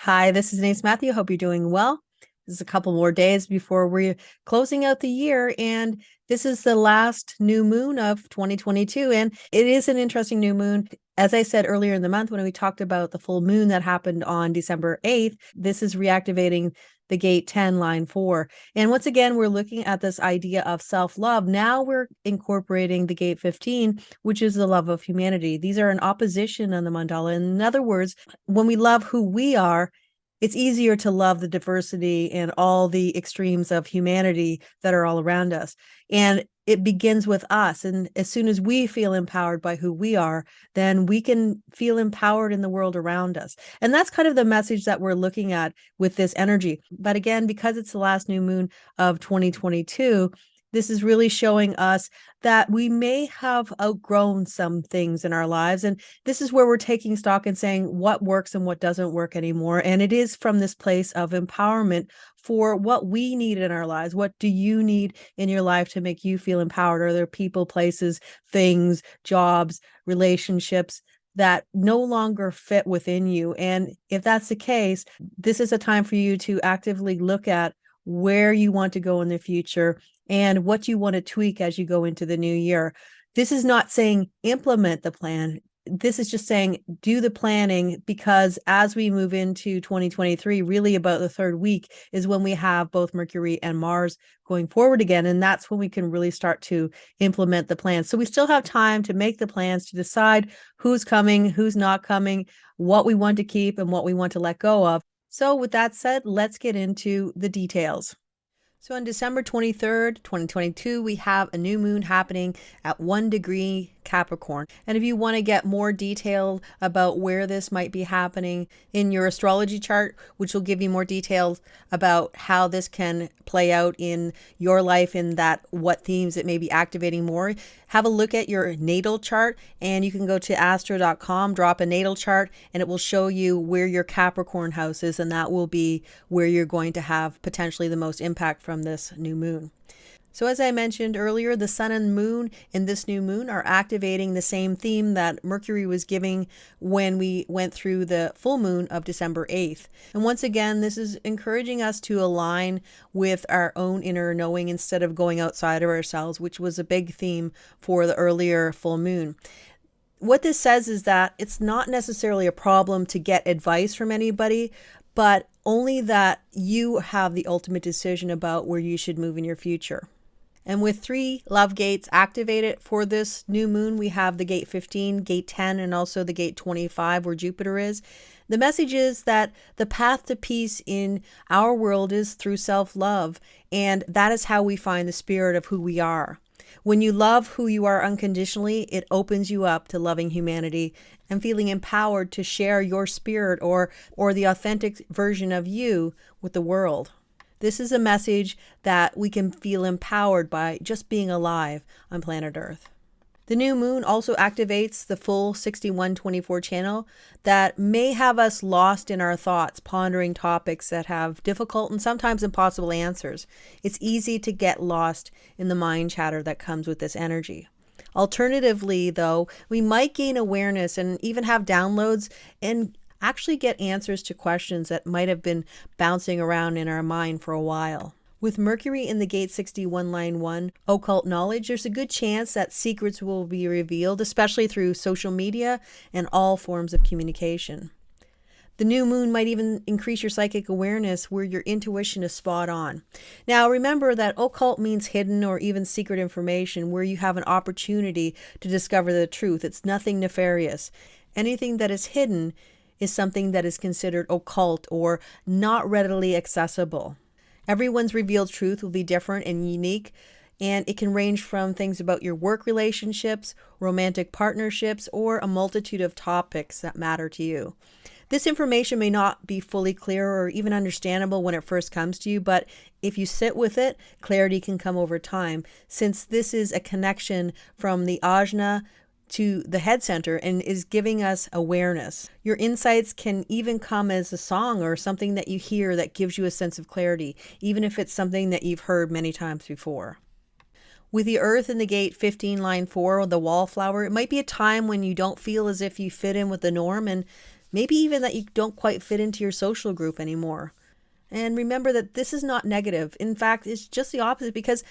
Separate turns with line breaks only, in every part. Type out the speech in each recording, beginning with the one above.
Hi, this is Nace Matthew. Hope you're doing well. This is a couple more days before we're closing out the year, and this is the last new moon of 2022. And it is an interesting new moon. As I said earlier in the month, when we talked about the full moon that happened on December 8th, this is reactivating the gate 10, line 4. And once again, we're looking at this idea of self-love. Now we're incorporating the gate 15, which is the love of humanity. These are in opposition on the mandala. In other words, when we love who we are, it's easier to love the diversity and all the extremes of humanity that are all around us. And it begins with us. And as soon as we feel empowered by who we are, then we can feel empowered in the world around us. And that's kind of the message that we're looking at with this energy. But again, because it's the last new moon of 2022, this is really showing us that we may have outgrown some things in our lives. And this is where we're taking stock and saying what works and what doesn't work anymore. And it is from this place of empowerment for what we need in our lives. What do you need in your life to make you feel empowered? Are there people, places, things, jobs, relationships that no longer fit within you? And if that's the case, this is a time for you to actively look at where you want to go in the future and what you want to tweak as you go into the new year. This is not saying implement the plan. This is just saying do the planning, because as we move into 2023, really about the third week is when we have both Mercury and Mars going forward again. And that's when we can really start to implement the plans. So we still have time to make the plans, to decide who's coming, who's not coming, what we want to keep and what we want to let go of. So with that said, let's get into the details. So on December 23rd, 2022, we have a new moon happening at 1 degree Capricorn. And if you want to get more detail about where this might be happening in your astrology chart, which will give you more details about how this can play out in your life, in that what themes it may be activating more, have a look at your natal chart, and you can go to astro.com, drop a natal chart, and it will show you where your Capricorn house is, and that will be where you're going to have potentially the most impact from this new moon. So as I mentioned earlier, the sun and moon in this new moon are activating the same theme that Mercury was giving when we went through the full moon of December 8th. And once again, this is encouraging us to align with our own inner knowing instead of going outside of ourselves, which was a big theme for the earlier full moon. What this says is that it's not necessarily a problem to get advice from anybody, but only that you have the ultimate decision about where you should move in your future. And with 3 love gates activated for this new moon, we have the gate 15, gate 10, and also the gate 25 where Jupiter is. The message is that the path to peace in our world is through self-love, and that is how we find the spirit of who we are. When you love who you are unconditionally, it opens you up to loving humanity and feeling empowered to share your spirit or the authentic version of you with the world. This is a message that we can feel empowered by just being alive on planet Earth. The new moon also activates the full 6124 channel that may have us lost in our thoughts, pondering topics that have difficult and sometimes impossible answers. It's easy to get lost in the mind chatter that comes with this energy. Alternatively, though, we might gain awareness and even have downloads and actually get answers to questions that might have been bouncing around in our mind for a while. With Mercury in the gate 61 line 1, occult knowledge, there's a good chance that secrets will be revealed, especially through social media and all forms of communication. The new moon might even increase your psychic awareness where your intuition is spot on. Now, remember that occult means hidden or even secret information where you have an opportunity to discover the truth. It's nothing nefarious. Anything that is hidden is something that is considered occult or not readily accessible. Everyone's revealed truth will be different and unique, and it can range from things about your work relationships, romantic partnerships, or a multitude of topics that matter to you. This information may not be fully clear or even understandable when it first comes to you, but if you sit with it, clarity can come over time, since this is a connection from the ajna to the head center and is giving us awareness. Your insights can even come as a song or something that you hear that gives you a sense of clarity, even if it's something that you've heard many times before. With the Earth in the gate 15 line 4, or the wallflower, it might be a time when you don't feel as if you fit in with the norm, and Maybe even that you don't quite fit into your social group anymore. And remember that this is not negative. In fact, it's just the opposite, because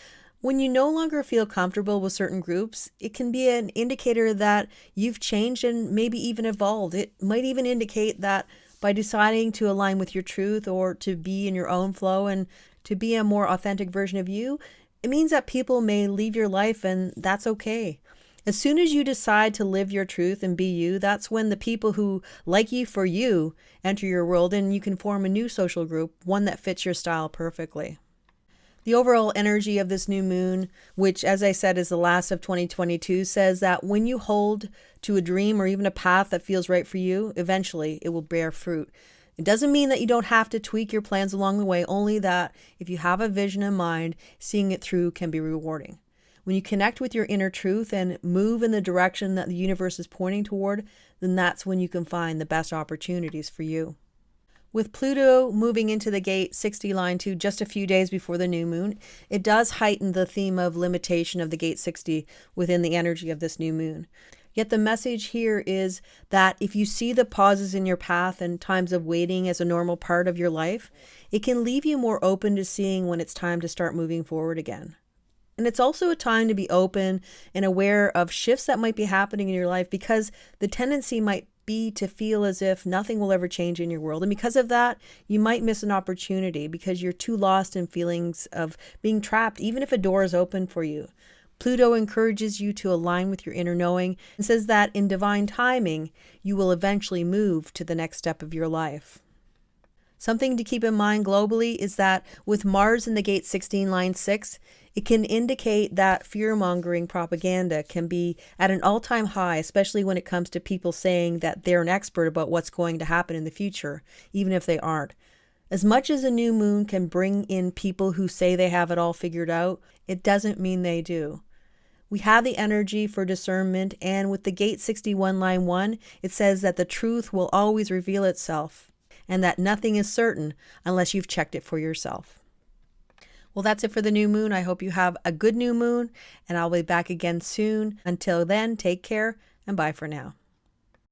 when you no longer feel comfortable with certain groups, it can be an indicator that you've changed and maybe even evolved. It might even indicate that by deciding to align with your truth or to be in your own flow and to be a more authentic version of you, it means that people may leave your life, and that's okay. As soon as you decide to live your truth and be you, that's when the people who like you for you enter your world, and you can form a new social group, one that fits your style perfectly. The overall energy of this new moon, which, as I said, is the last of 2022, says that when you hold to a dream or even a path that feels right for you, eventually it will bear fruit. It doesn't mean that you don't have to tweak your plans along the way, only that if you have a vision in mind, seeing it through can be rewarding. When you connect with your inner truth and move in the direction that the universe is pointing toward, then that's when you can find the best opportunities for you. With Pluto moving into the gate 60 line 2 just a few days before the new moon, it does heighten the theme of limitation of the gate 60 within the energy of this new moon. Yet the message here is that if you see the pauses in your path and times of waiting as a normal part of your life, it can leave you more open to seeing when it's time to start moving forward again. And it's also a time to be open and aware of shifts that might be happening in your life, because the tendency might be to feel as if nothing will ever change in your world. And because of that, you might miss an opportunity because you're too lost in feelings of being trapped, even if a door is open for you. Pluto encourages you to align with your inner knowing and says that in divine timing, you will eventually move to the next step of your life. Something to keep in mind globally is that with Mars in the gate 16 line 6, it can indicate that fear-mongering propaganda can be at an all-time high, especially when it comes to people saying that they're an expert about what's going to happen in the future, even if they aren't. As much as a new moon can bring in people who say they have it all figured out, it doesn't mean they do. We have the energy for discernment, and with the gate 61 line 1, it says that the truth will always reveal itself, and that nothing is certain unless you've checked it for yourself. Well, that's it for the new moon. I hope you have a good new moon, and I'll be back again soon. Until then, take care and bye for now.